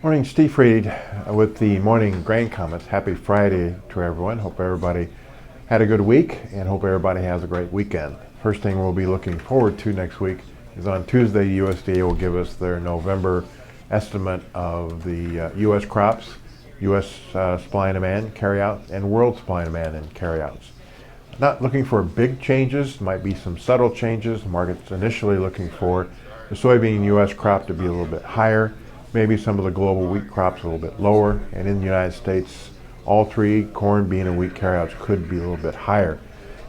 Morning, Steve Freed with the morning grain comments. Happy Friday to everyone. Hope everybody had a good week and hope everybody has a great weekend. First thing we'll be looking forward to next week is on Tuesday, USDA will give us their November estimate of the U.S. crops, U.S. supply and demand carryouts, and world supply and demand and carryouts. Not looking for big changes, might be some subtle changes. The market's initially looking for the soybean U.S. crop to be a little bit higher, maybe some of the global wheat crops a little bit lower, and in the United States, all three, corn, bean, and wheat carryouts could be a little bit higher.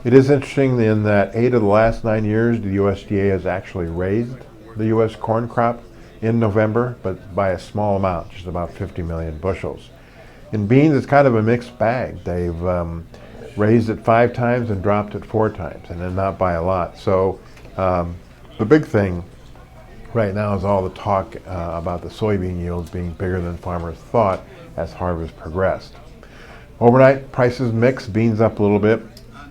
It is interesting in that 8 of the last 9 years, the USDA has actually raised the U.S. corn crop in November, but by a small amount, just about 50 million bushels. In beans, it's kind of a mixed bag. They've raised it 5 times and dropped it 4 times, and then not by a lot. So the big thing right now is all the talk about the soybean yields being bigger than farmers thought as harvest progressed. Overnight, prices mixed, beans up a little bit,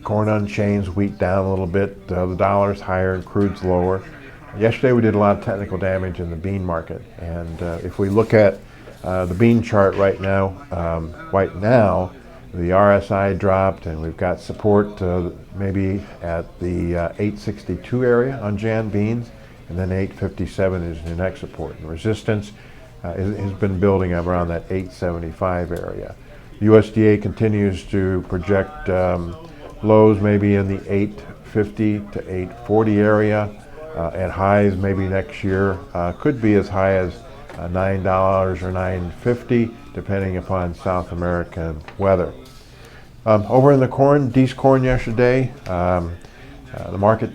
corn unchanged, wheat down a little bit, the dollar's higher and crude's lower. Yesterday we did a lot of technical damage in the bean market, and if we look at the bean chart right now, the RSI dropped and we've got support maybe at the 862 area on Jan beans, and then 857 is the next support. And resistance has been building up around that 875 area. The USDA continues to project lows maybe in the 850 to 840 area, and highs maybe next year could be as high as $9 or $9.50 depending upon South American weather. Over in the corn, D's corn yesterday, the market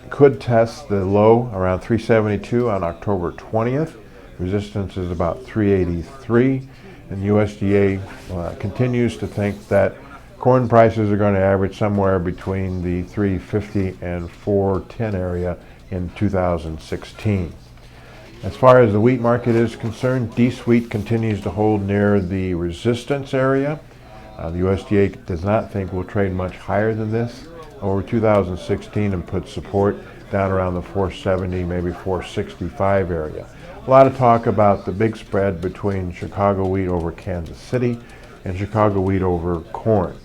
could test the low around 372 on October 20th. Resistance is about 383, and USDA continues to think that corn prices are going to average somewhere between the 350 and 410 area in 2016. As far as the wheat market is concerned, D's wheat continues to hold near the resistance area. The USDA does not think we'll trade much higher than this over 2016 and put support down around the 470, maybe 465 area. A lot of talk about the big spread between Chicago wheat over Kansas City and Chicago wheat over corn.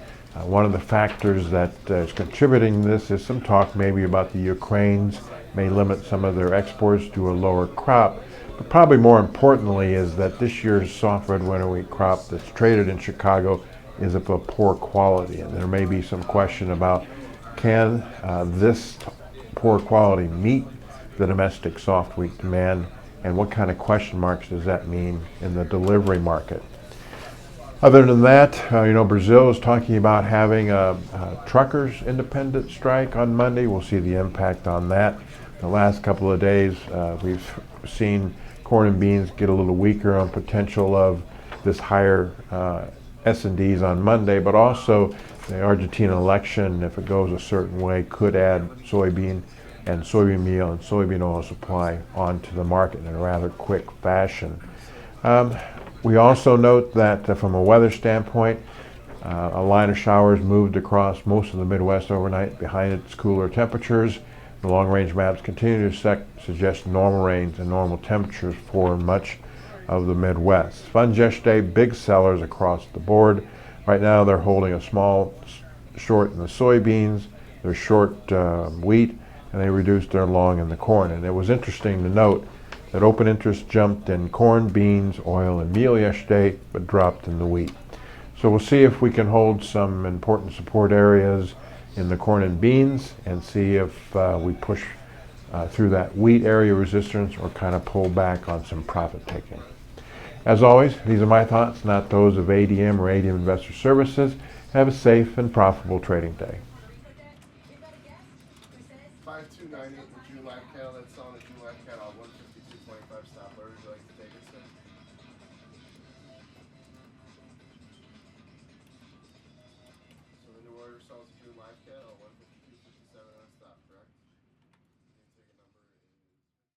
One of the factors that is contributing to this is some talk maybe about the Ukrainians may limit some of their exports to a lower crop, but probably more importantly is that this year's soft red winter wheat crop that's traded in Chicago is of a poor quality, and there may be some question about can this poor quality meet the domestic soft wheat demand, and what kind of question marks does that mean in the delivery market. Other than that, Brazil is talking about having a truckers independent strike on Monday. We'll see the impact on that. The last couple of days, we've seen corn and beans get a little weaker on potential of this higher S&Ds on Monday, but also the Argentina election, if it goes a certain way, could add soybean and soybean meal and soybean oil supply onto the market in a rather quick fashion. We also note that from a weather standpoint, a line of showers moved across most of the Midwest overnight. Behind its cooler temperatures, the long-range maps continue to suggest normal rains and normal temperatures for much of the Midwest. Funds yesterday, big sellers across the board. Right now they're holding a small short in the soybeans, they're short wheat, and they reduced their long in the corn. And it was interesting to note that open interest jumped in corn, beans, oil, and meal yesterday, but dropped in the wheat. So we'll see if we can hold some important support areas in the corn and beans and see if we push through that wheat area resistance or kind of pull back on some profit taking. As always, these are my thoughts, not those of ADM or ADM Investor Services. Have a safe and profitable trading day.